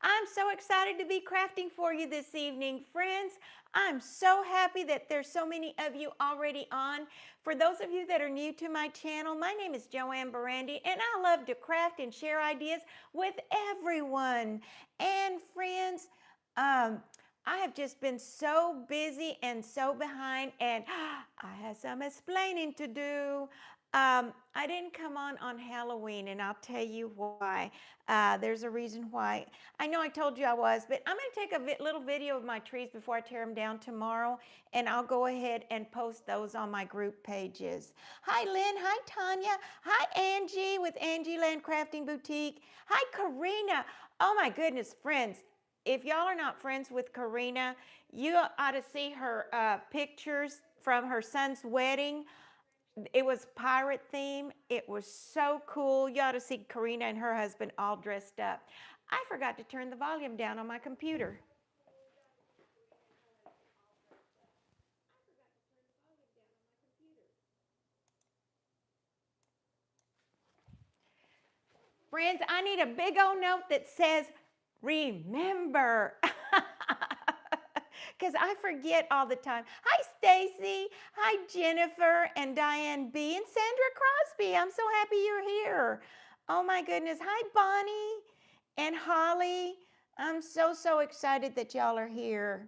I'm so excited to be crafting for you this evening. Friends, I'm so happy that there's so many of you already on. For those of you that are new to my channel, my name is JoAnn Barrandey, and I love to craft and share ideas with everyone. And friends, I have just been so busy and so behind, and I have some explaining to do. I didn't come on Halloween, and I'll tell you why. There's a reason why. I know I told you I was, but I'm going to take a little video of my trees before I tear them down tomorrow, and I'll go ahead and post those on my group pages. Hi, Lynn. Hi, Tanya. Hi, Angie with Angie Land Crafting Boutique. Hi, Karina. Oh, my goodness, friends. If y'all are not friends with Karina, you ought to see her pictures from her son's wedding. It was pirate theme. It was so cool. You ought to see Karina and her husband all dressed up. I forgot to turn the volume down on my computer. Friends, I need a big old note that says, remember. Because I forget all the time. Hi, Stacy. Hi, Jennifer and Diane B. and Sandra Crosby. I'm so happy you're here. Oh, my goodness. Hi, Bonnie and Holly. I'm so excited that y'all are here.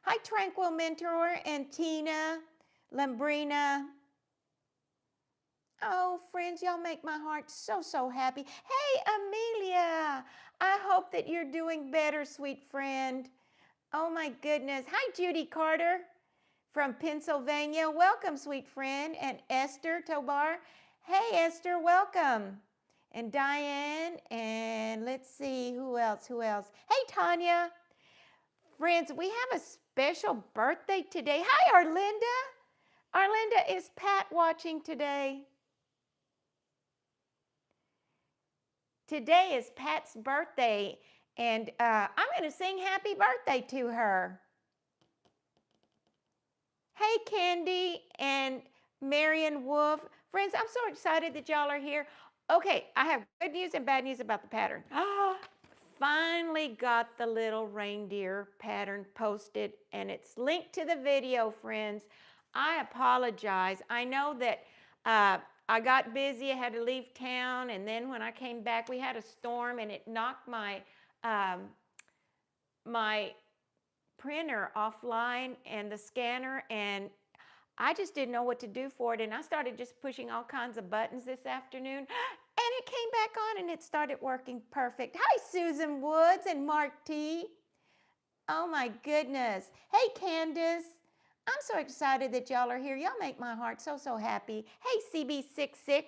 Hi, Tranquil Mentor and Tina, Lambrina. Oh, friends, y'all make my heart so happy. Hey, Amelia. I hope that you're doing better, sweet friend. Oh my goodness. Hi, Judy Carter from Pennsylvania. Welcome, sweet friend. And Esther Tobar. Hey, Esther, welcome. And Diane, and let's see, who else? Hey, Tanya. Friends, we have a special birthday today. Hi, Arlinda. Arlinda, is Pat watching today? Today is Pat's birthday, and I'm going to sing happy birthday to her. Hey, Candy and Marion Wolf. Friends, I'm so excited that y'all are here. Okay, I have good news and bad news about the pattern. Finally got the little reindeer pattern posted, and it's linked to the video, friends. I apologize. I know that I got busy. I had to leave town, and then when I came back, we had a storm, and it knocked my my printer offline and the scanner, and I just didn't know what to do for it, and I started just pushing all kinds of buttons this afternoon, and it came back on and it started working perfect. Hi, Susan Woods and Mark T. Oh my goodness. Hey, Candace. I'm so excited that y'all are here. Y'all make my heart so happy. Hey, CB66.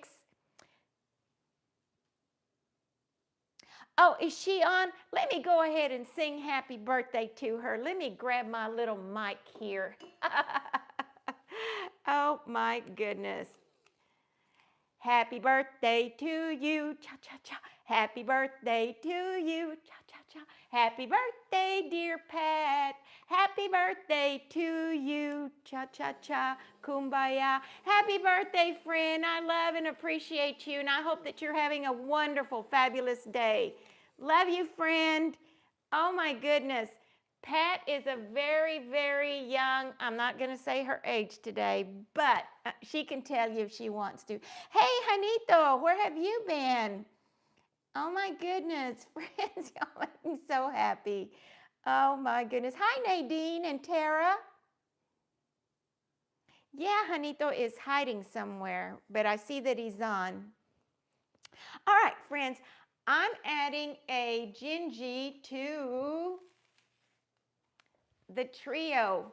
Oh, is she on? Let me go ahead and sing happy birthday to her. Let me grab my little mic here. Oh my goodness. Happy birthday to you, cha-cha-cha. Happy birthday to you, cha-cha-cha. Happy birthday, dear Pat. Happy birthday to you, cha-cha-cha, kumbaya. Happy birthday, friend. I love and appreciate you, and I hope that you're having a wonderful, fabulous day. Love you, friend. Oh my goodness. Pat is a very young, I'm not going to say her age today, but she can tell you if she wants to. Hey, Janito, where have you been? Oh my goodness, friends, y'all make me so happy. Oh my goodness. Hi, Nadine and Tara. Yeah, Janito is hiding somewhere, but I see that he's on. All right, friends, I'm adding a Gingy to the trio.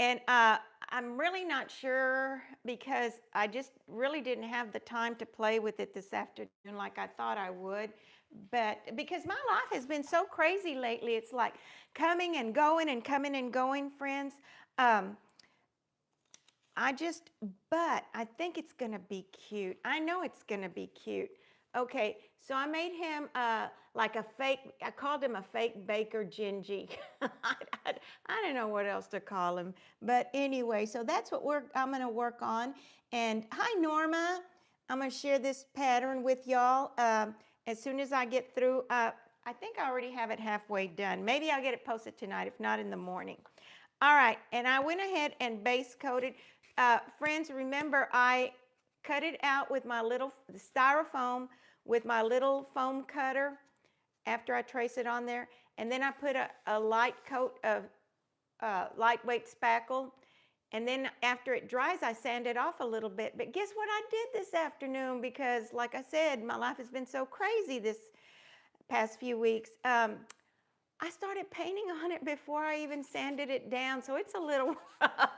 And I'm really not sure because I just really didn't have the time to play with it this afternoon like I thought I would. But because my life has been so crazy lately, it's like coming and going and coming and going, friends. But I think it's going to be cute. I know it's going to be cute. Okay, so I made him like a fake, I called him a fake baker Gingy. I don't know what else to call him. But anyway, so that's what I'm going to work on. And hi, Norma. I'm going to share this pattern with y'all. as soon as I get through. I think I already have it halfway done. Maybe I'll get it posted tonight, if not in the morning. All right, and I went ahead and base coated. Friends, remember I cut it out with my little styrofoam with my little foam cutter after I trace it on there. And then I put a light coat of lightweight spackle. And then after it dries, I sand it off a little bit. But guess what I did this afternoon? Because like I said, my life has been so crazy this past few weeks. I started painting on it before I even sanded it down. So it's a little rough.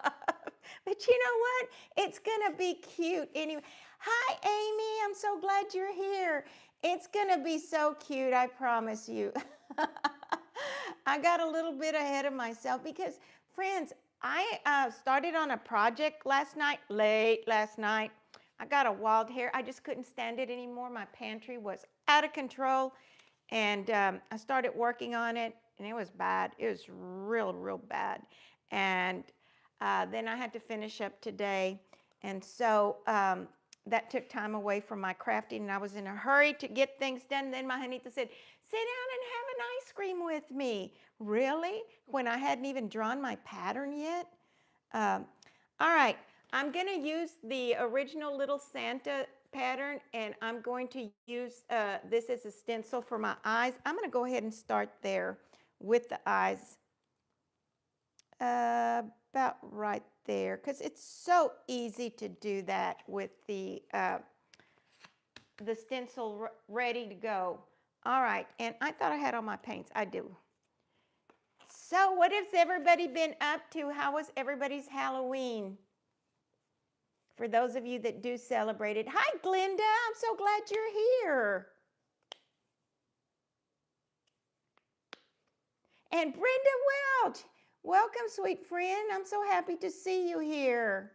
But you know what? It's going to be cute anyway. Hi, Amy. I'm so glad you're here. It's going to be so cute, I promise you. I got a little bit ahead of myself because, friends, I started on a project late last night. I got a wild hair. I just couldn't stand it anymore. My pantry was out of control. And I started working on it, and it was bad. It was real bad. And then I had to finish up today. And so that took time away from my crafting, and I was in a hurry to get things done. Then my Juanita said, sit down and have an ice cream with me. Really? When I hadn't even drawn my pattern yet? All right, I'm going to use the original Little Santa pattern, and I'm going to use this as a stencil for my eyes. I'm going to go ahead and start there with the eyes. About right there, because it's so easy to do that with the stencil ready to go. All right, and I thought I had all my paints. I do. So what has everybody been up to? How was everybody's Halloween? For those of you that do celebrate it. Hi, Glenda. I'm so glad you're here. And Brenda Welch. Welcome, sweet friend. I'm so happy to see you here.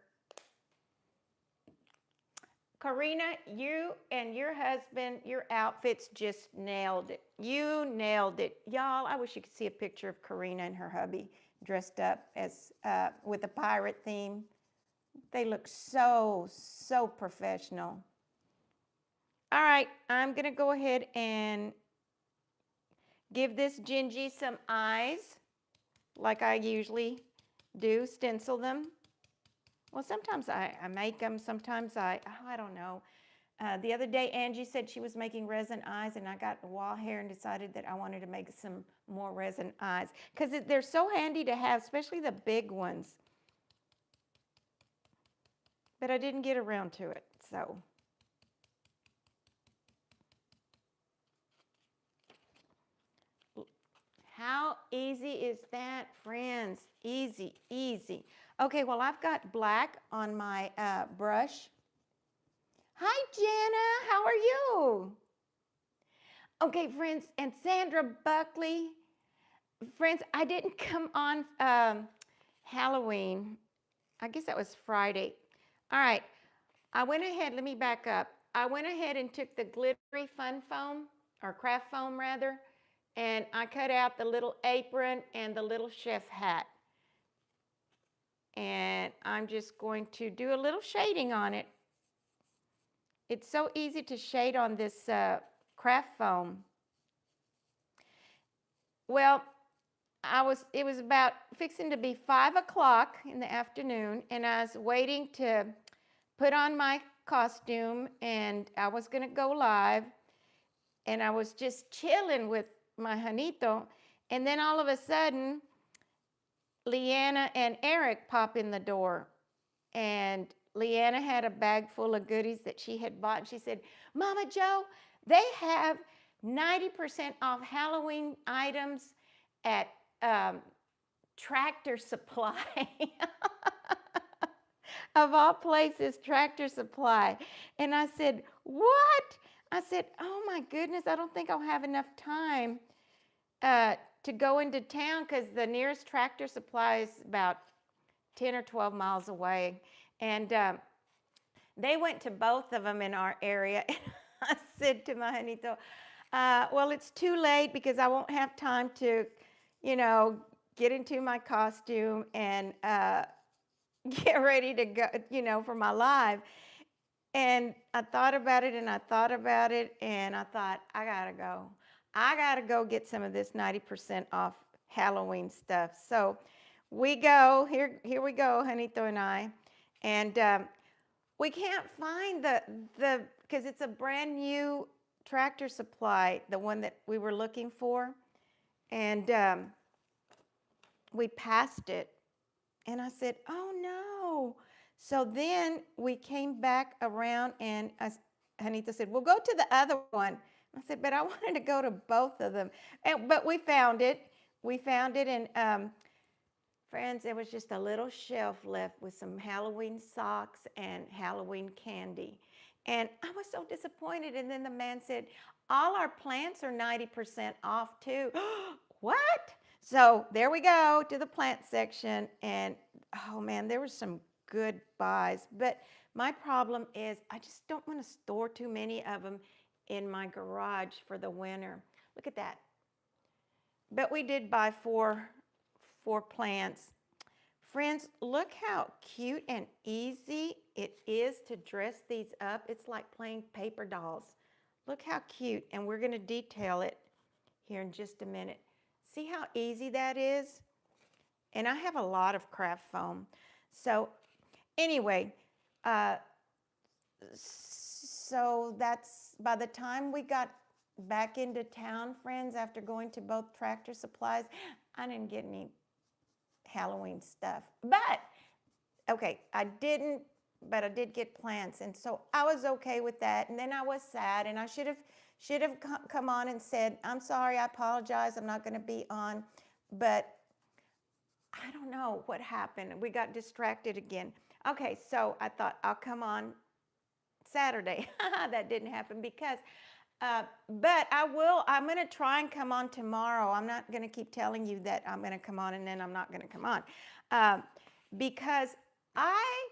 Karina, you and your husband, your outfits just nailed it. You nailed it. Y'all, I wish you could see a picture of Karina and her hubby dressed up as with a pirate theme. They look so professional. All right, I'm going to go ahead and give this Gingy some eyes like I usually do, stencil them. Well, sometimes I make them, sometimes I don't know. The other day, Angie said she was making resin eyes, and I got wall hair and decided that I wanted to make some more resin eyes because they're so handy to have, especially the big ones. But I didn't get around to it, so. How easy is that, friends? Easy, easy. Okay, well, I've got black on my brush. Hi, Jana. How are you? Okay, friends, and Sandra Buckley. Friends, I didn't come on Halloween. I guess that was Friday. All right, I went ahead, let me back up. I went ahead and took the glittery fun foam, or craft foam rather, and I cut out the little apron and the little chef hat. And I'm just going to do a little shading on it. It's so easy to shade on this craft foam. Well, it was about fixing to be 5 o'clock in the afternoon, and I was waiting to put on my costume, and I was going to go live, and I was just chilling with my Janito, and then all of a sudden, Leanna and Eric pop in the door, and Leanna had a bag full of goodies that she had bought, and she said, Mama Jo, they have 90% off Halloween items at Tractor Supply. Of all places, Tractor Supply. And I said, what? I said, oh my goodness, I don't think I'll have enough time to go into town because the nearest Tractor Supply is about 10 or 12 miles away. And they went to both of them in our area. And I said to my Janito, well, it's too late because I won't have time to, you know, get into my costume and get ready to go, you know, for my live. And I thought about it and I thought about it and I thought, I gotta go. I gotta go get some of this 90% off Halloween stuff. So we go, here we go, Juanito and I. And we can't find because it's a brand new Tractor Supply, the one that we were looking for. And we passed it. And I said, oh no. So then we came back around and Anita said, well, go to the other one. I said, but I wanted to go to both of them. But we found it. We found it. And friends, there was just a little shelf left with some Halloween socks and Halloween candy. And I was so disappointed. And then the man said, all our plants are 90% off too. What? So there we go to the plant section. And oh man, there were some good buys. But my problem is I just don't want to store too many of them in my garage for the winter. Look at that. But we did buy four plants. Friends, look how cute and easy it is to dress these up. It's like playing paper dolls. Look how cute, and we're going to detail it here in just a minute. See how easy that is? And I have a lot of craft foam. So anyway, so that's by the time we got back into town, friends, after going to both Tractor Supplies, I didn't get any Halloween stuff. But okay, I didn't, but I did get plants, and so I was okay with that. And then I was sad, and I should have come on and said, I'm sorry, I apologize, I'm not going to be on. But I don't know what happened. We got distracted again. Okay, so I thought I'll come on Saturday. That didn't happen because but I'm going to try and come on tomorrow. I'm not going to keep telling you that I'm going to come on and then I'm not going to come on. Because I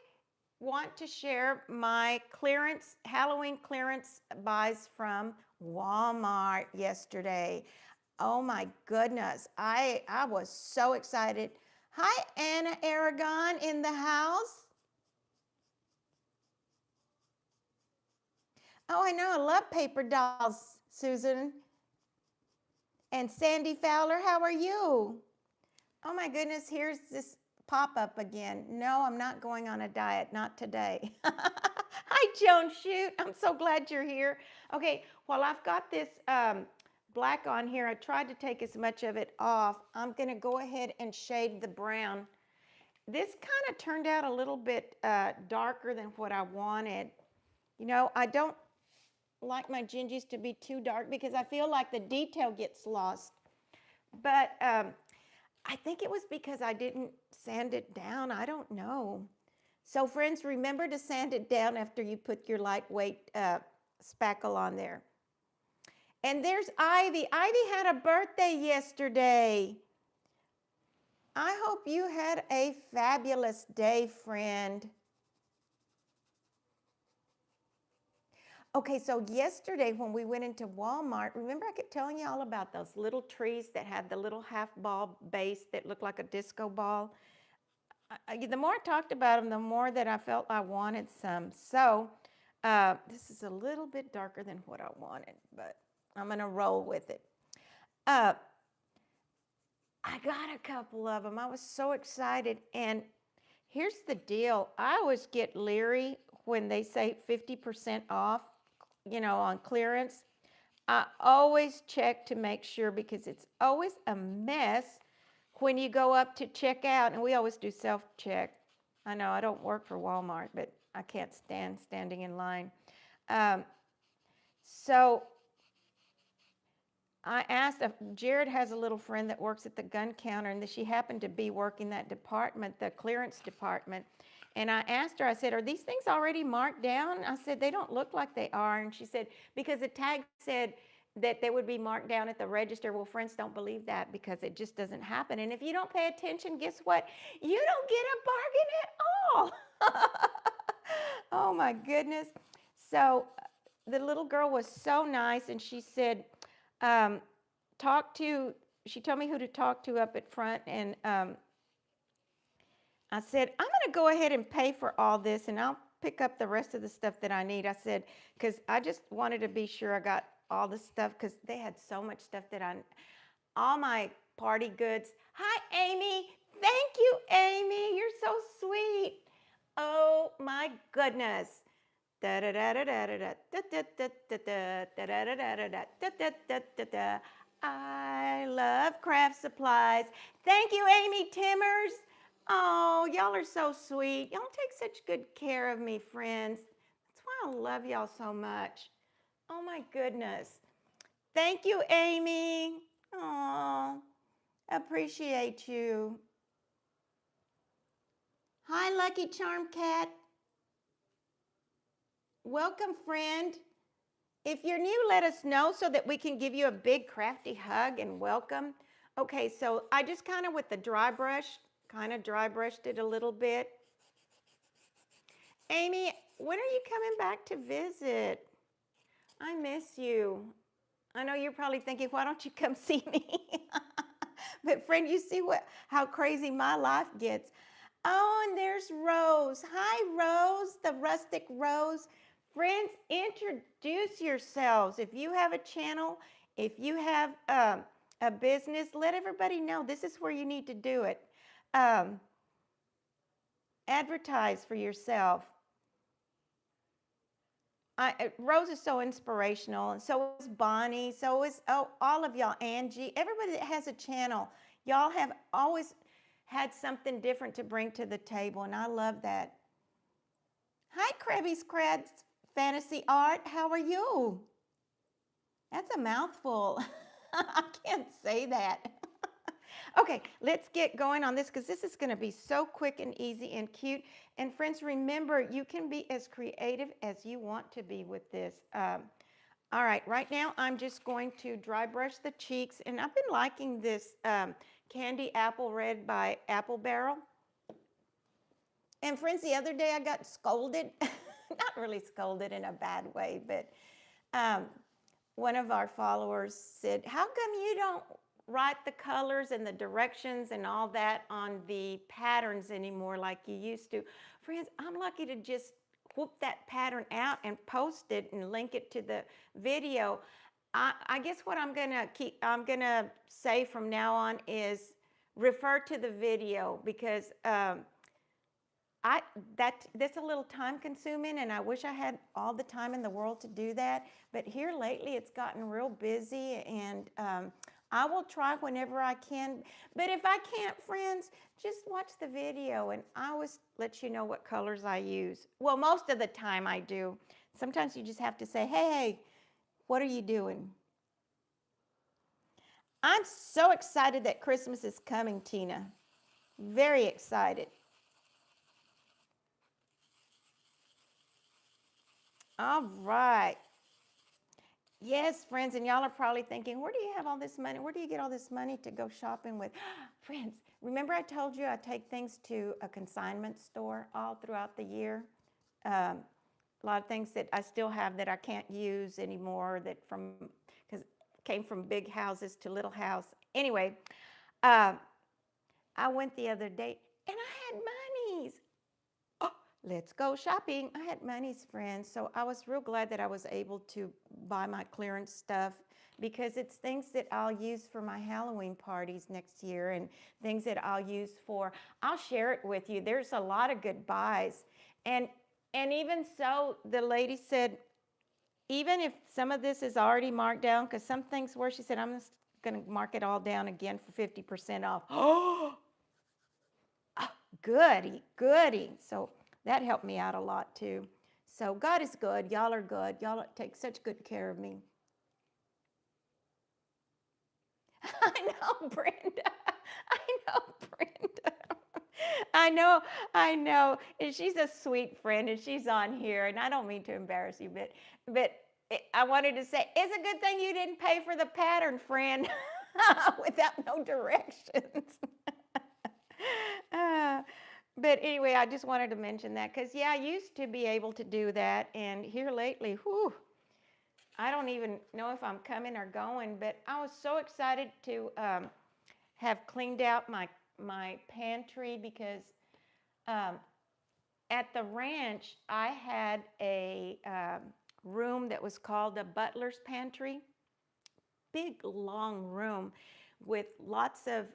want to share my Halloween clearance buys from Walmart yesterday. Oh my goodness. I was so excited. Hi, Anna Aragon in the house. Oh, I know. I love paper dolls, Susan. And Sandy Fowler, how are you? Oh my goodness, here's this pop-up again. No, I'm not going on a diet, not today. Hi, Joan Shoot. I'm so glad you're here. Okay, while I've got this black on here, I tried to take as much of it off. I'm going to go ahead and shade the brown. This kind of turned out a little bit darker than what I wanted. You know, I don't like my gingies to be too dark because I feel like the detail gets lost. But I think it was because I didn't sand it down. I don't know. So friends, remember to sand it down after you put your lightweight spackle on there. And there's Ivy. Ivy had a birthday yesterday. I hope you had a fabulous day, friend. Okay, so yesterday when we went into Walmart, remember I kept telling you all about those little trees that had the little half ball base that looked like a disco ball? The more I talked about them, the more that I felt I wanted some. So this is a little bit darker than what I wanted, but I'm going to roll with it. I got a couple of them. I was so excited. And here's the deal. I always get leery when they say 50% off, you know, on clearance. I always check to make sure because it's always a mess when you go up to check out, and we always do self-check. I know I don't work for Walmart, but I can't stand standing in line. So I asked, Jared has a little friend that works at the gun counter, and she happened to be working that department, the clearance department. And I asked her, I said, are these things already marked down? I said, they don't look like they are. And she said, because the tag said that they would be marked down at the register. Well, friends, don't believe that because it just doesn't happen. And if you don't pay attention, guess what? You don't get a bargain at all. Oh my goodness. So the little girl was so nice, and she said, she told me who to talk to up at front, and I said, I'm going to go ahead and pay for all this, and I'll pick up the rest of the stuff that I need. I said, because I just wanted to be sure I got all the stuff, because they had so much stuff that all my party goods. Hi, Amy. Thank you, Amy. You're so sweet. Oh my goodness. Da da da da da da da da da da da da da da da da da da da da. I love craft supplies. Thank you, Amy Timmers. Oh, y'all are so sweet. Y'all take such good care of me, friends. That's why I love y'all so much. Oh my goodness. Thank you, Amy. Oh, appreciate you. Hi, Lucky Charm Cat. Welcome, friend. If you're new, let us know so that we can give you a big crafty hug and welcome. Okay, so I just kind of with the dry brush, kind of dry brushed it a little bit. Amy, when are you coming back to visit? I miss you. I know you're probably thinking, why don't you come see me? But friend, you see how crazy my life gets. Oh, and there's Rose. Hi, Rose, the rustic Rose. Friends, introduce yourselves. If you have a channel, if you have a business, let everybody know this is where you need to do it. Advertise for yourself. Rose is so inspirational, and so is Bonnie, so is all of y'all, Angie, everybody that has a channel. Y'all have always had something different to bring to the table, and I love that. Hi, Krabby's Crabs Fantasy Art. How are you? That's a mouthful. I can't say that. Okay, let's get going on this because this is going to be so quick and easy and cute. And friends, remember, you can be as creative as you want to be with this. All right now I'm just going to dry brush the cheeks. And I've been liking this Candy Apple Red by Apple Barrel. And friends, the other day I got scolded. Not really scolded in a bad way, but one of our followers said, how come you don't write the colors and the directions and all that on the patterns anymore like you used to? Friends, I'm lucky to just whoop that pattern out and post it and link it to the video. I guess what I'm gonna say from now on is refer to the video, because that's a little time consuming, and I wish I had all the time in the world to do that. But here lately it's gotten real busy, and I will try whenever I can. But if I can't, friends, just watch the video, and I always let you know what colors I use. Well, most of the time I do. Sometimes you just have to say, hey, what are you doing? I'm so excited that Christmas is coming, Tina. Very excited. All right. Yes, friends, and y'all are probably thinking, where do you have all this money? Where do you get all this money to go shopping with? Friends, remember I told you I take things to a consignment store all throughout the year? A lot of things that I still have that I can't use anymore, because came from big houses to little house. Anyway, I went the other day and I had monies. Let's go shopping. I had monies, friends, so I was real glad that I was able to buy my clearance stuff, because it's things that I'll use for my Halloween parties next year, and things that I'll share it with you. There's a lot of good buys. And even so, the lady said, even if some of this is already marked down, because some things were, she said, I'm just going to mark it all down again for 50% off. Oh, goody, goody. So that helped me out a lot too. So God is good. Y'all are good. Y'all take such good care of me. I know, Brenda. I know, Brenda. I know. And she's a sweet friend, and she's on here. And I don't mean to embarrass you, but I wanted to say, it's a good thing you didn't pay for the pattern, friend, without no directions. But anyway, I just wanted to mention that, because yeah, I used to be able to do that, and here lately, whew, I don't even know if I'm coming or going. But I was so excited to have cleaned out my pantry, because at the ranch, I had a room that was called the butler's pantry. Big, long room with lots of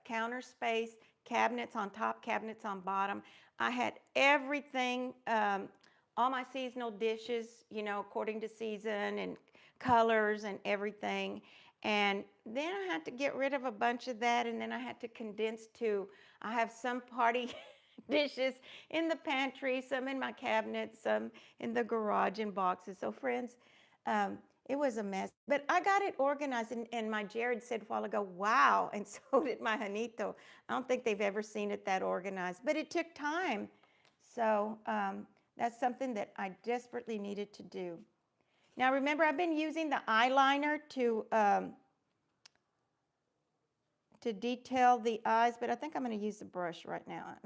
counter space, cabinets on top, cabinets on bottom. I had everything, all my seasonal dishes, you know, according to season and colors and everything. And then I had to get rid of a bunch of that, and then I had to condense to, I have some party dishes in the pantry, some in my cabinet, some in the garage in boxes. So friends, it was a mess, but I got it organized, and my Jared said a while ago, wow, and so did my Janito. I don't think they've ever seen it that organized, but it took time. So that's something that I desperately needed to do. Now remember, I've been using the eyeliner to detail the eyes, but I think I'm going to use the brush right now.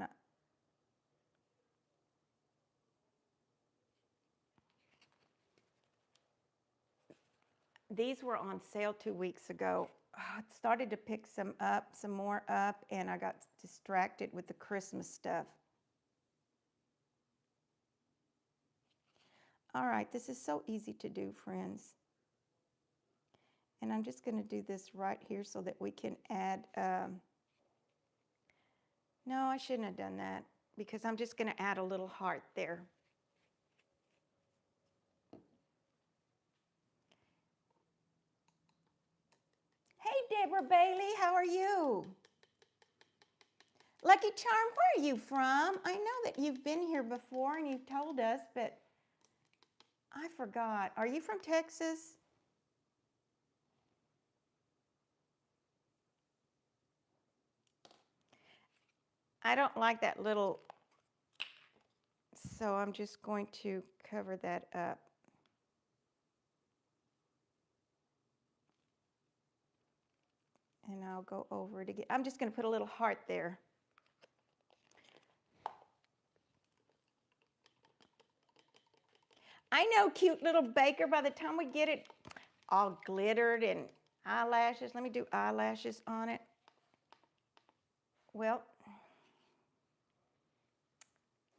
These were on sale 2 weeks ago. I started to pick some more up, and I got distracted with the Christmas stuff. All right, this is so easy to do, friends. And I'm just going to do this right here so that we can add, no, I shouldn't have done that because I'm just going to add a little heart there. Hey, Deborah Bailey, how are you? Lucky Charm, where are you from? I know that you've been here before and you've told us, but I forgot. Are you from Texas? I don't like that little, so I'm just going to cover that up. And I'll go over it again. I'm just going to put a little heart there. I know, cute little baker, by the time we get it all glittered and eyelashes, let me do eyelashes on it. Well,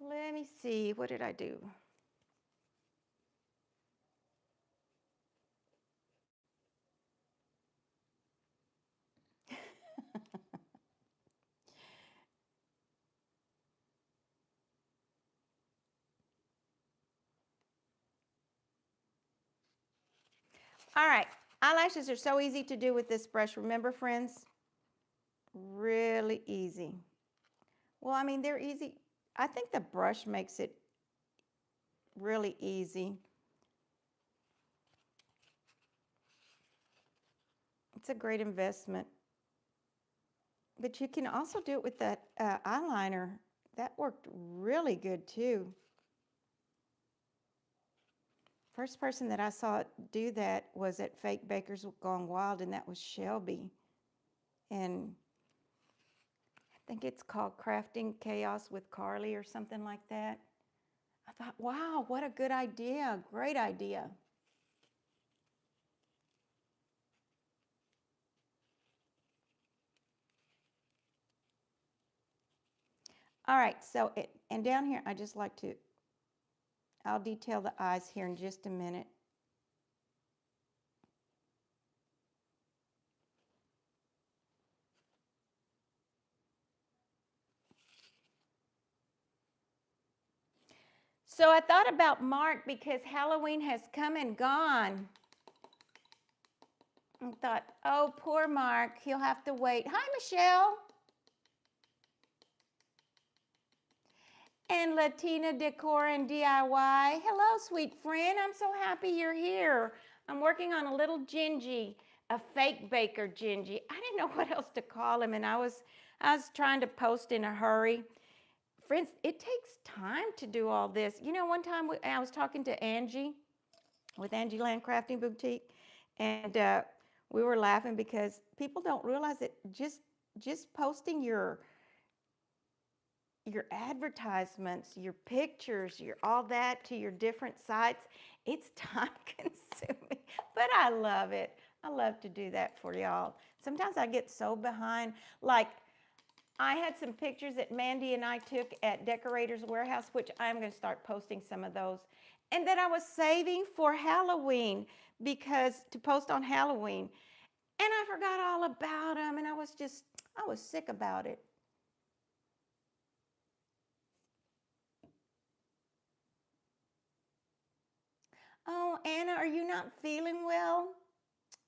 let me see, what did I do? All right, eyelashes are so easy to do with this brush. Remember, friends? Really easy. Well, I mean, they're easy. I think the brush makes it really easy. It's a great investment. But you can also do it with that eyeliner. That worked really good too. First person that I saw do that was at Fake Bakers Gone Wild, and that was Shelby. And I think it's called Crafting Chaos with Carly or something like that. I thought, wow, what a good idea. Great idea. All right, so and down here, I just like to, I'll detail the eyes here in just a minute. So I thought about Mark because Halloween has come and gone. I thought, oh, poor Mark, he'll have to wait. Hi, Michelle. And Latina Decor and DIY. Hello, sweet friend. I'm so happy you're here. I'm working on a little Gingy, a fake baker Gingy. I didn't know what else to call him, and I was trying to post in a hurry. Friends, it takes time to do all this. You know, one time I was talking to Angie with Angie Land Crafting Boutique, and we were laughing because people don't realize that just posting your advertisements, your pictures, your all that to your different sites, it's time consuming, but I love it. I love to do that for y'all. Sometimes I get so behind, like I had some pictures that Mandy and I took at Decorators Warehouse, which I'm going to start posting some of those, and that I was saving for Halloween because to post on Halloween. And I forgot all about them, and I was sick about it. Oh, Anna, are you not feeling well?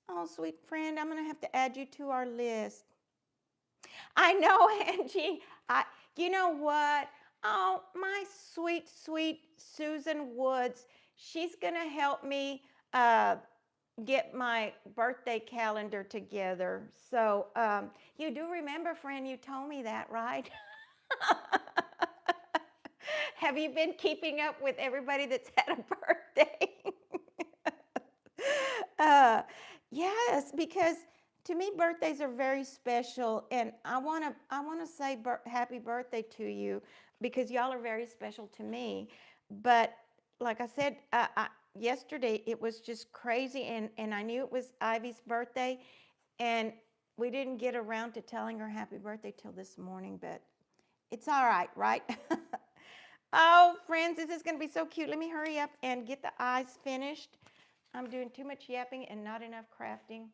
Oh, sweet friend, I'm going to have to add you to our list. I know, Angie. You know what? Oh, my sweet, sweet Susan Woods. She's going to help me get my birthday calendar together. So you do remember, friend, you told me that, right? Have you been keeping up with everybody that's had a birthday? uh, yes, because to me birthdays are very special, and I wanna say happy birthday to you because y'all are very special to me. But like I said, yesterday it was just crazy, and I knew it was Ivy's birthday, and we didn't get around to telling her happy birthday till this morning, but it's all right, right? Oh, friends, this is going to be so cute. Let me hurry up and get the eyes finished. I'm doing too much yapping and not enough crafting.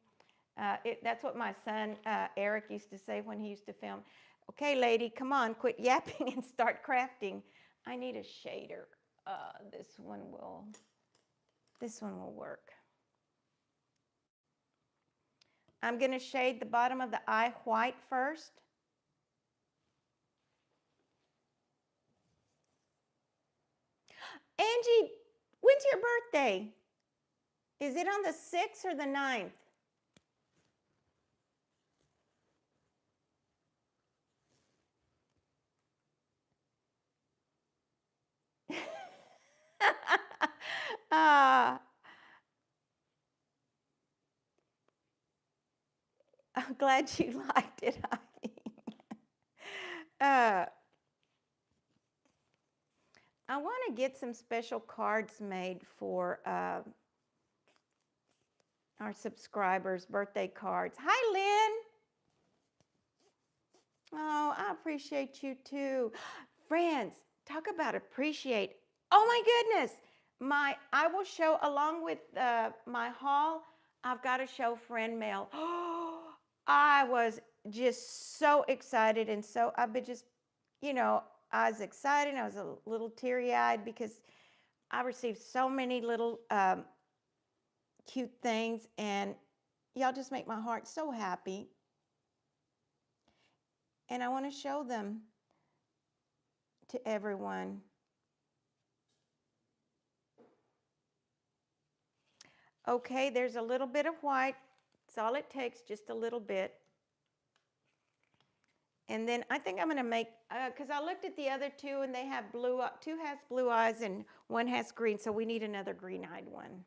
That's what my son Eric used to say when he used to film. Okay, lady, come on, quit yapping and start crafting. I need a shader. This one will work. I'm going to shade the bottom of the eye white first. Angie, when's your birthday? Is it on the 6th or the 9th? I'm glad you liked it, I want to get some special cards made for our subscribers, birthday cards. Hi, Lynn. Oh, I appreciate you too. Friends, talk about appreciate. Oh my goodness. I will show along with my haul, I've got to show friend mail. Oh, I was just so excited, and so I've been just, I was excited. I was a little teary-eyed because I received so many little cute things, and y'all just make my heart so happy. And I want to show them to everyone. Okay, there's a little bit of white. That's all it takes, just a little bit. And then I think I'm going to make, because I looked at the other two and they have blue, two has blue eyes and one has green, so we need another green-eyed one.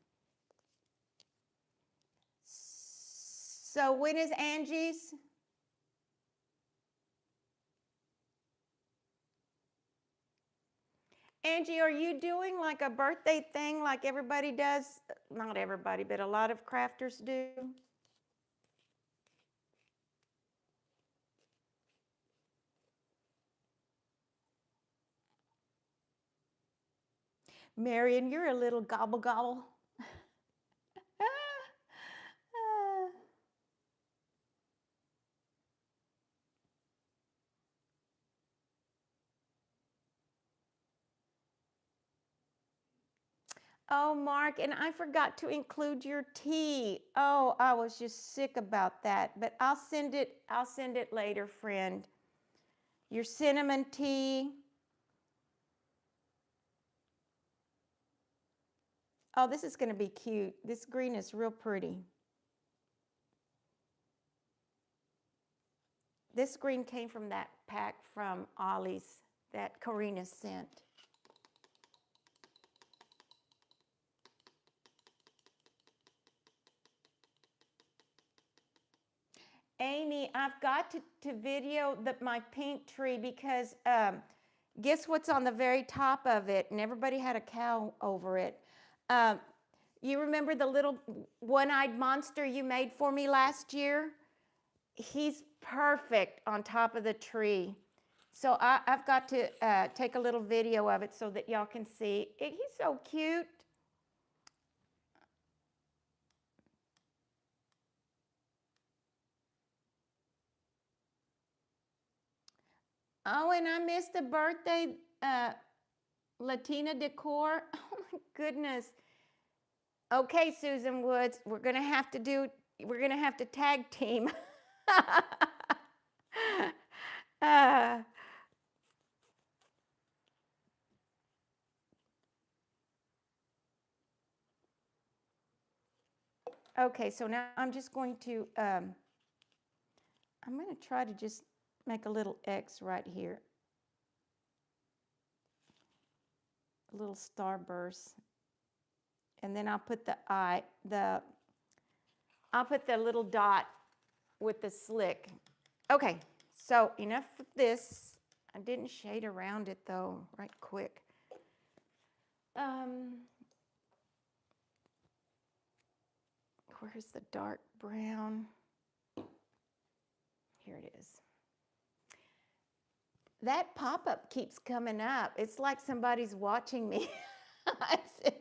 So when is Angie's? Angie, are you doing like a birthday thing like everybody does? Not everybody, but a lot of crafters do. Marion, you're a little gobble gobble. Oh, Mark, and I forgot to include your tea. Oh, I was just sick about that, but I'll send it later, friend. Your cinnamon tea. Oh, this is going to be cute. This green is real pretty. This green came from that pack from Ollie's that Karina sent. Amy, I've got to video my pink tree because guess what's on the very top of it? And everybody had a cow over it. You remember the little one-eyed monster you made for me last year? He's perfect on top of the tree. So I've got to take a little video of it so that y'all can see. He's so cute. Oh, and I missed the birthday Latina decor. Oh my goodness. Okay, Susan Woods, we're gonna have to tag team. uh, okay, so now I'm just going to I'm gonna try to just make a little X right here. A little starburst. And then I'll put I'll put the little dot with the slick. Okay, so enough of this. I didn't shade around it though, right quick. Where's the dark brown? Here it is. That pop-up keeps coming up. It's like somebody's watching me. It says,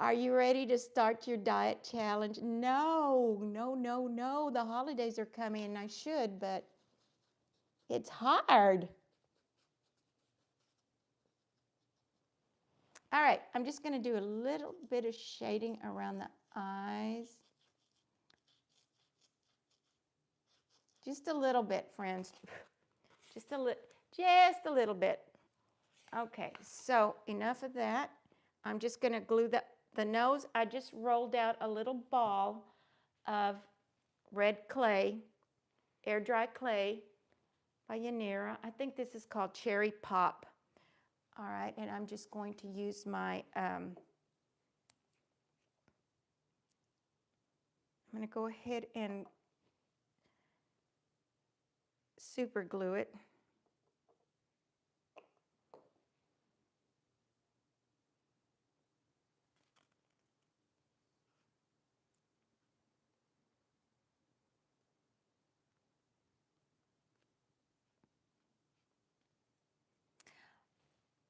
are you ready to start your diet challenge? No, no, no, no. The holidays are coming and I should, but it's hard. All right, I'm just going to do a little bit of shading around the eyes. Just a little bit, friends. Just a little bit. Okay, so enough of that. I'm just going to glue the nose. I just rolled out a little ball of red clay, air dry clay by Yanira. I think this is called Cherry Pop. All right, and I'm just going to use my, I'm going to go ahead and super glue it.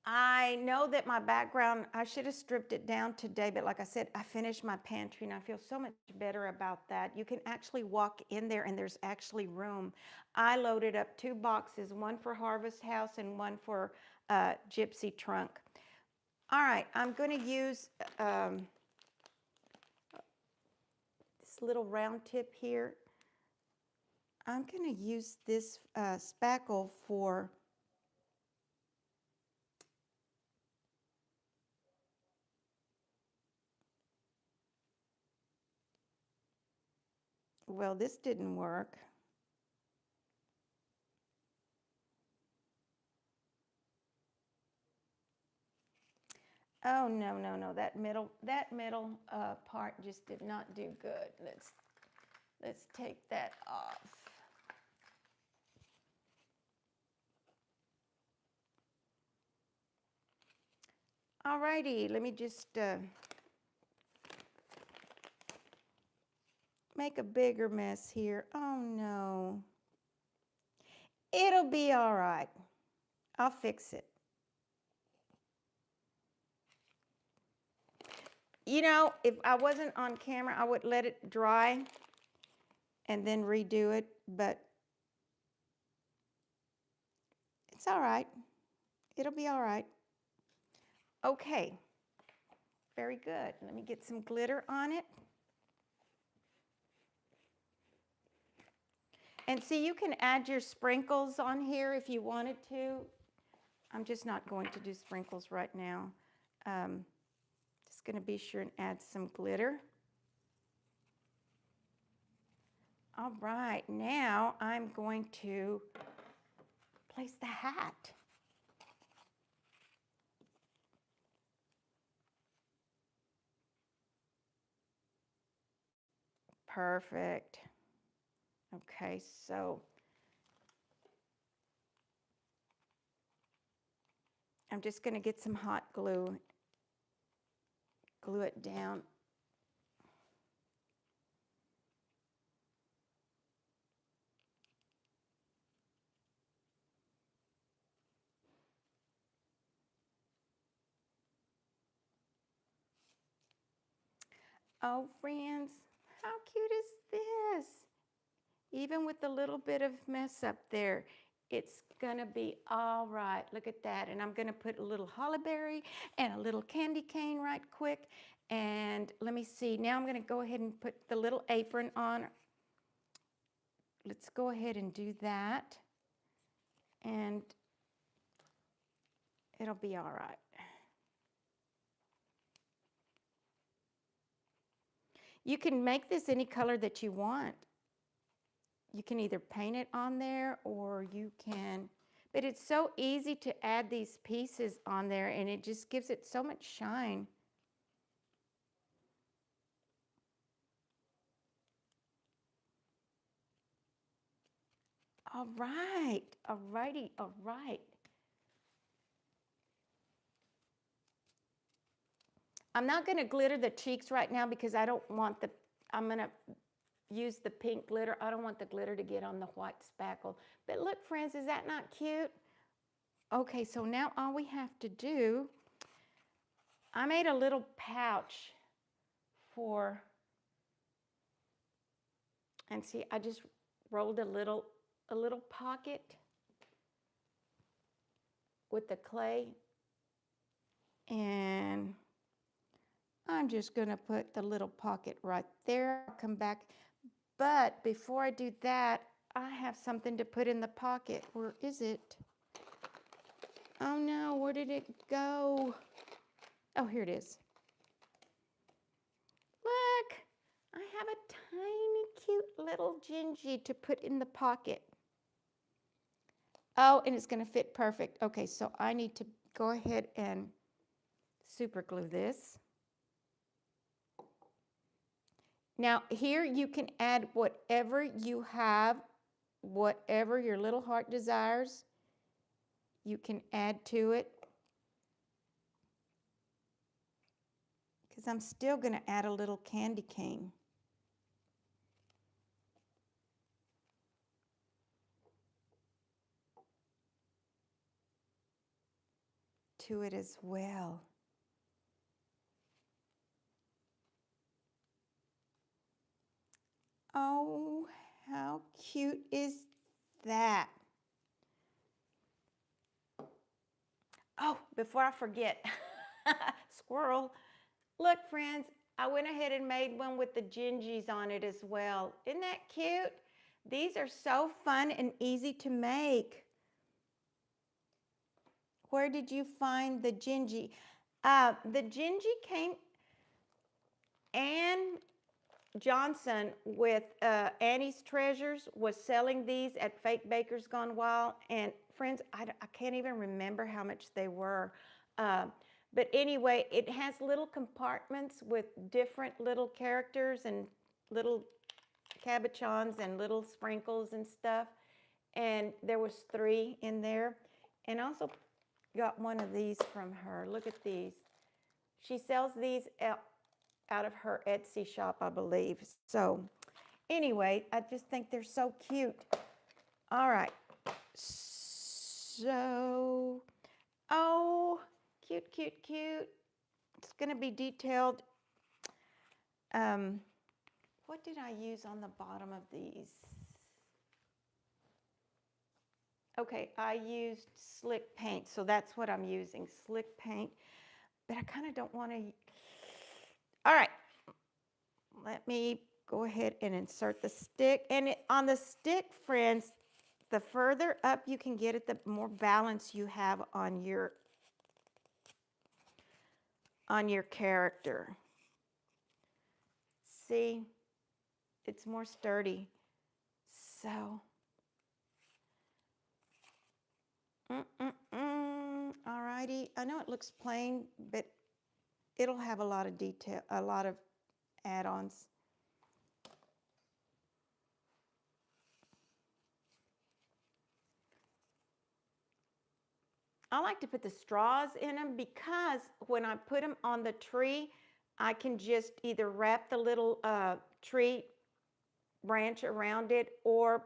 I know that my background, I should have stripped it down today, but like I said, I finished my pantry and I feel so much better about that. You can actually walk in there and there's actually room. I loaded up 2 boxes, one for Harvest House and one for Gypsy Trunk. All right, I'm going to use this little round tip here. I'm going to use this spackle for well, this didn't work. Oh, no, no, no, that middle part just did not do good. Let's take that off. All righty, let me just make a bigger mess here. Oh, no. It'll be all right. I'll fix it. You know, if I wasn't on camera, I would let it dry and then redo it, but it's all right. It'll be all right. Okay, very good. Let me get some glitter on it. And see, you can add your sprinkles on here if you wanted to. I'm just not going to do sprinkles right now. Just going to be sure and add some glitter. All right, now I'm going to place the hat. Perfect. Okay, so I'm just going to get some hot glue, glue it down. Oh, friends, how cute is this? Even with a little bit of mess up there, it's gonna be all right. Look at that. And I'm gonna put a little holly berry and a little candy cane right quick. And let me see, now I'm gonna go ahead and put the little apron on. Let's go ahead and do that. And it'll be all right. You can make this any color that you want. You can either paint it on there or you can, but it's so easy to add these pieces on there and it just gives it so much shine. All right, all righty, all right. I'm not gonna glitter the cheeks right now because I don't want the, I'm gonna use the pink glitter. I don't want the glitter to get on the white spackle. But look, friends, is that not cute? Okay, so now all we have to do, I made a little pouch for, and see, I just rolled a little pocket with the clay, and I'm just gonna put the little pocket right there. I'll come back, but before I do that, I have something to put in the pocket. Where is it? Oh no, where did it go? Oh, here it is. Look, I have a tiny cute little Gingy to put in the pocket. Oh, and it's gonna fit perfect. Okay, so I need to go ahead and super glue this. Now here you can add whatever you have, whatever your little heart desires, you can add to it. Because I'm still going to add a little candy cane. To it as well. Oh, how cute is that? Oh, before I forget, squirrel. Look, friends, I went ahead and made one with the gingies on it as well. Isn't that cute? These are so fun and easy to make. Where did you find the Gingy? The Gingy came, Ann Johnson with Annie's Treasures was selling these at Fake Bakers Gone Wild. And friends, I can't even remember how much they were. But anyway, it has little compartments with different little characters and little cabochons and little sprinkles and stuff. And there was 3 in there. And I also got one of these from her. Look at these. She sells these out of her Etsy shop, I believe. So anyway, I just think they're so cute. All right. So, oh, cute, cute, cute. It's going to be detailed. What did I use on the bottom of these? Okay, I used slick paint, so that's what I'm using, slick paint. But I kind of don't want to. All right, let me go ahead and insert the stick. And on the stick, friends, the further up you can get it, the more balance you have on your character. See, it's more sturdy. So, all righty. I know it looks plain, but it'll have a lot of detail, a lot of add-ons. I like to put the straws in them because when I put them on the tree, I can just either wrap the little tree branch around it or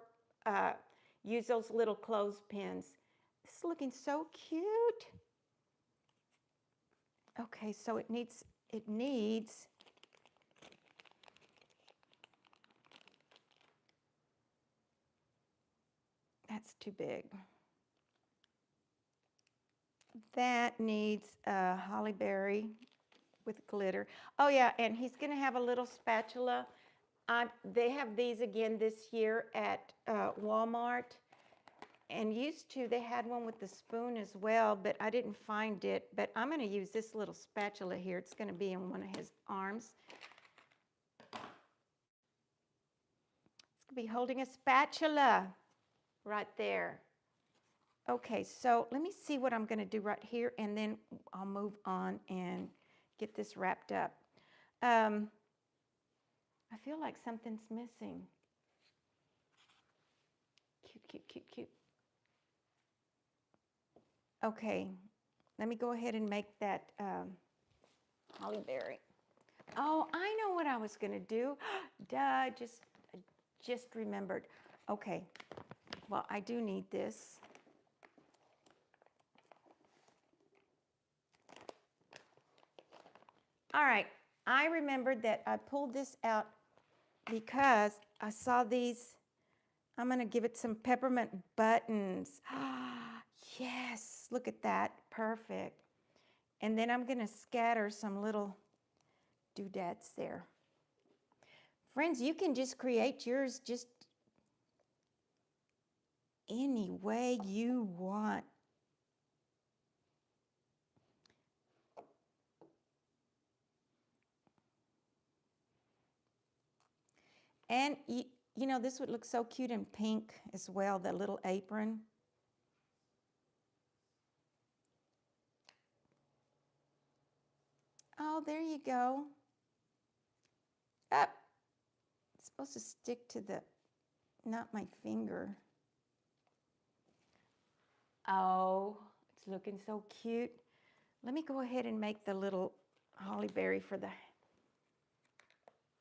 use those little clothespins. This is looking so cute. Okay, so it needs That's too big. That needs holly berry with glitter. Oh yeah, and he's gonna have a little spatula. They have these again this year at Walmart. And used to, they had one with the spoon as well, but I didn't find it. But I'm going to use this little spatula here. It's going to be in one of his arms. It's going to be holding a spatula right there. Okay, so let me see what I'm going to do right here, and then I'll move on and get this wrapped up. I feel like something's missing. Cute, cute, cute, cute. Okay, let me go ahead and make that holly berry. Oh, I know what I was going to do. Duh, I just remembered. Okay, well, I do need this. All right, I remembered that I pulled this out because I saw these. I'm going to give it some peppermint buttons. Yes, look at that. Perfect. And then I'm going to scatter some little doodads there. Friends, you can just create yours just any way you want. And you know, this would look so cute in pink as well, the little apron. Oh, there you go. Up. It's supposed to stick to the, not my finger. Oh, it's looking so cute. Let me go ahead and make the little holly berry for the,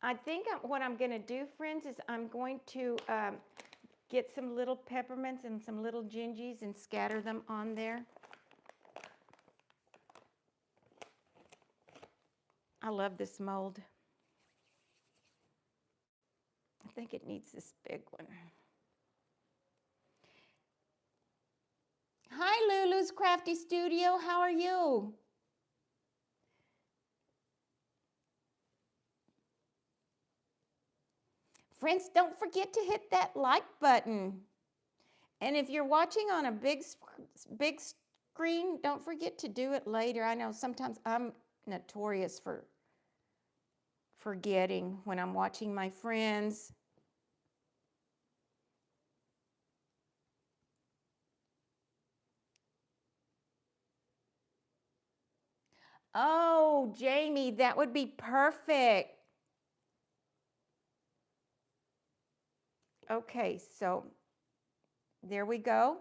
I think what I'm going to do, friends, is I'm going to get some little peppermints and some little gingies and scatter them on there. I love this mold. I think it needs this big one. Hi, Lulu's Crafty Studio. How are you? Friends, don't forget to hit that like button. And if you're watching on a big screen, don't forget to do it later. I know sometimes I'm notorious for forgetting when I'm watching my friends. Oh, Jamie, that would be perfect. Okay, so there we go.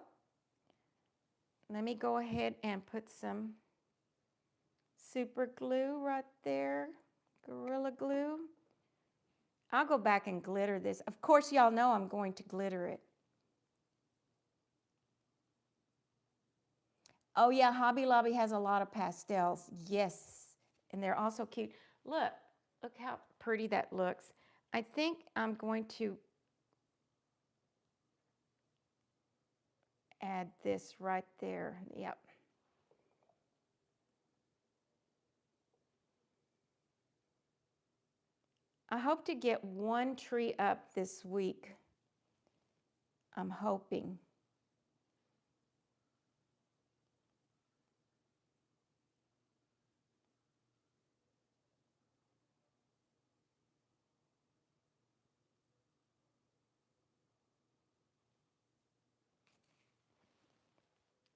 Let me go ahead and put some super glue right there, Gorilla Glue. I'll go back and glitter this. Of course, y'all know I'm going to glitter it. Oh yeah, Hobby Lobby has a lot of pastels. Yes, and they're also cute. Look how pretty that looks. I think I'm going to add this right there. Yep. I hope to get one tree up this week. I'm hoping.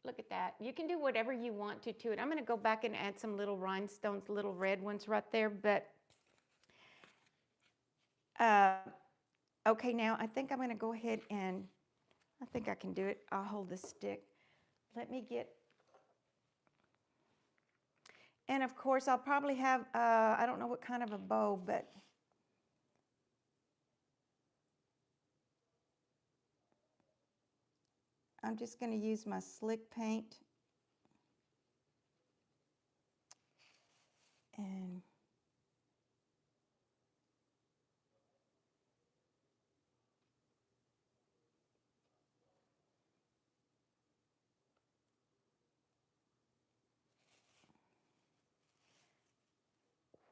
Look at that. You can do whatever you want to it. I'm going to go back and add some little rhinestones, little red ones right there. But, okay, now I think I'm going to go ahead and, I think I can do it. I'll hold the stick. Let me get, and of course I'll probably have, I don't know what kind of a bow, but I'm just going to use my slick paint and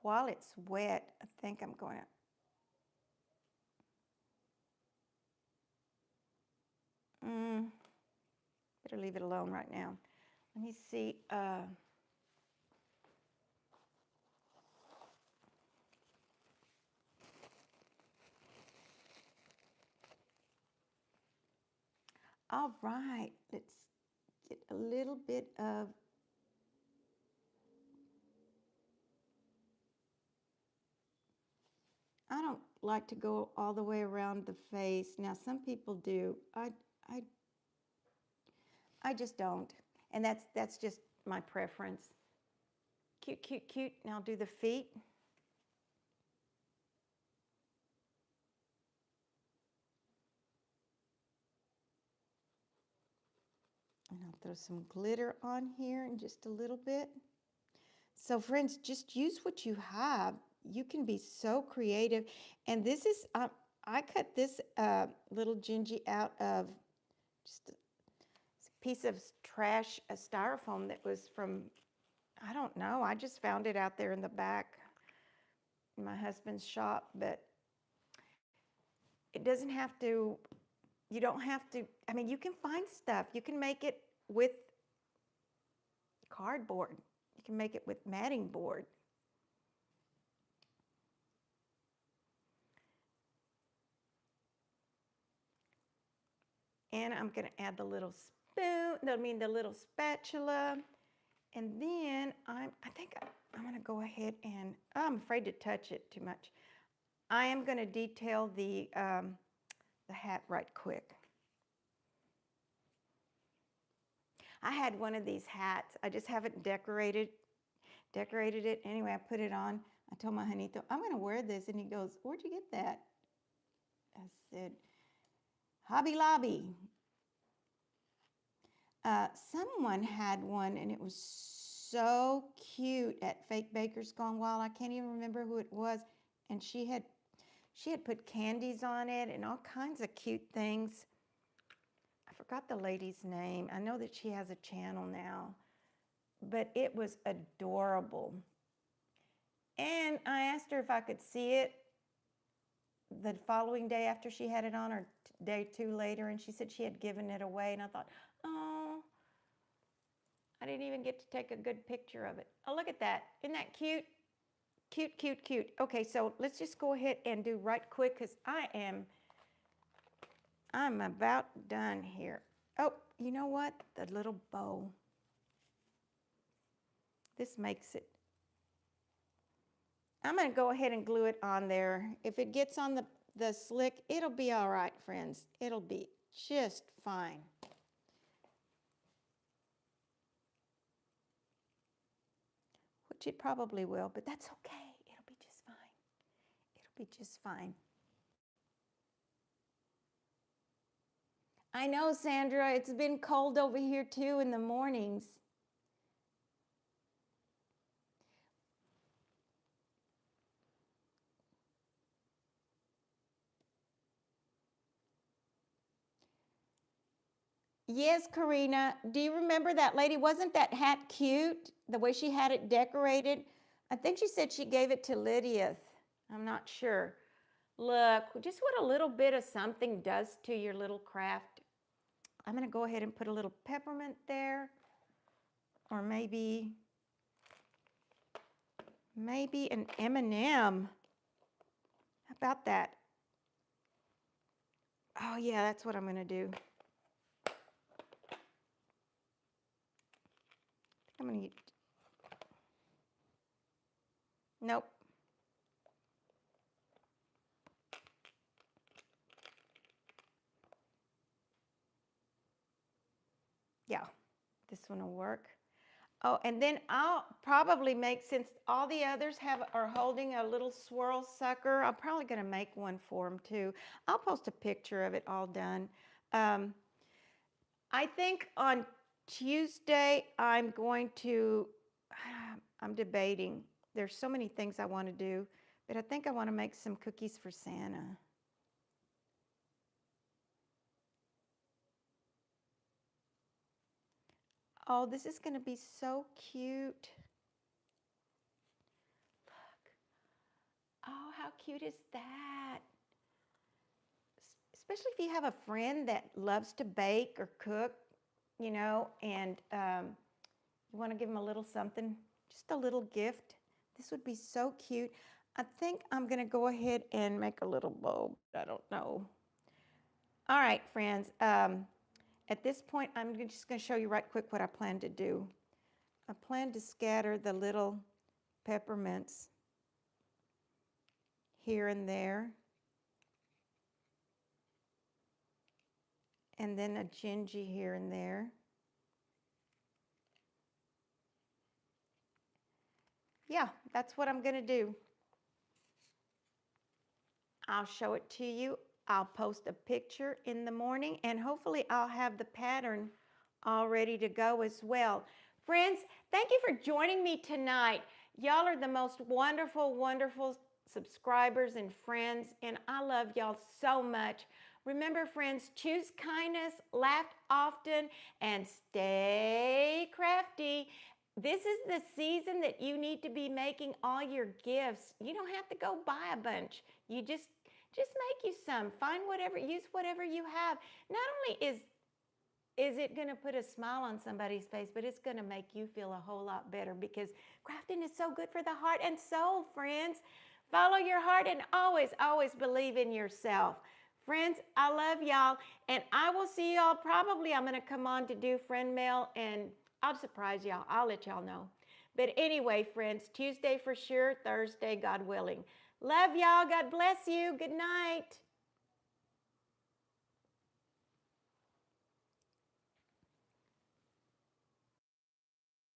while it's wet, I think I'm going to, better leave it alone right now. Let me see. All right, let's get a little bit of, I don't like to go all the way around the face. Now, some people do. I just don't. And that's just my preference. Cute, cute, cute. Now do the feet. And I'll throw some glitter on here in just a little bit. So friends, just use what you have. You can be so creative. And this is, I cut this little Gingy out of just a piece of trash, a styrofoam that was from, I don't know, I just found it out there in the back in my husband's shop. But it doesn't have to, you don't have to, I mean, you can find stuff. You can make it with cardboard. You can make it with matting board. And I'm going to add the little spoon, the little spatula. And then I think I'm going to go ahead and, I'm afraid to touch it too much. I am going to detail the hat right quick. I had one of these hats. I just haven't decorated it. Anyway, I put it on. I told my Juanito, I'm going to wear this. And he goes, where'd you get that? I said, Hobby Lobby. Someone had one, and it was so cute at Fake Bakers Gone Wild. I can't even remember who it was. And she had put candies on it and all kinds of cute things. I forgot the lady's name. I know that she has a channel now, but it was adorable. And I asked her if I could see it the following day after she had it on, or day 2 later, and she said she had given it away. And I thought, oh, I didn't even get to take a good picture of it. Oh, look at that. Isn't that cute? Cute, cute, cute. Okay, so let's just go ahead and do right quick, because I'm about done here. Oh, you know what? The little bow. This makes it. I'm going to go ahead and glue it on there. If it gets on the slick, it'll be all right, friends. It'll be just fine. Which it probably will, but that's okay. It'll be just fine. It'll be just fine. I know, Sandra, it's been cold over here too in the mornings. Yes, Karina. Do you remember that lady? Wasn't that hat cute? The way she had it decorated? I think she said she gave it to Lydia. I'm not sure. Look, just what a little bit of something does to your little craft. I'm going to go ahead and put a little peppermint there. Or maybe an M&M. How about that? Oh, yeah, that's what I'm going to do. I'm going to... Nope. Yeah, this one will work. Oh, and then I'll probably make, since all the others are holding a little swirl sucker, I'm probably going to make one for them too. I'll post a picture of it all done. I think on Tuesday I'm debating. There's so many things I want to do, but I think I want to make some cookies for Santa. Oh, this is going to be so cute. Look. how cute is that? Especially if you have a friend that loves to bake or cook, you know, and you want to give them a little something, just a little gift. This would be so cute. I think I'm going to go ahead and make a little bow. I don't know. All right, friends. At this point, I'm just going to show you right quick what I plan to do. I plan to scatter the little peppermints here and there. And then a gingy here and there. Yeah, that's what I'm going to do. I'll show it to you. I'll post a picture in the morning, and hopefully I'll have the pattern all ready to go as well. Friends, thank you for joining me tonight. Y'all are the most wonderful, wonderful subscribers and friends, and I love y'all so much. Remember, friends, choose kindness, laugh often, and stay crafty. This is the season that you need to be making all your gifts. You don't have to go buy a bunch. You just make you some. Find whatever, use whatever you have. Not only is it going to put a smile on somebody's face, but it's going to make you feel a whole lot better, because crafting is so good for the heart and soul, friends. Follow your heart and always, always believe in yourself. Friends, I love y'all, and I will see y'all. Probably I'm going to come on to do friend mail, and I'll surprise y'all. I'll let y'all know. But anyway, friends, Tuesday for sure, Thursday, God willing. Love y'all. God bless you. Good night.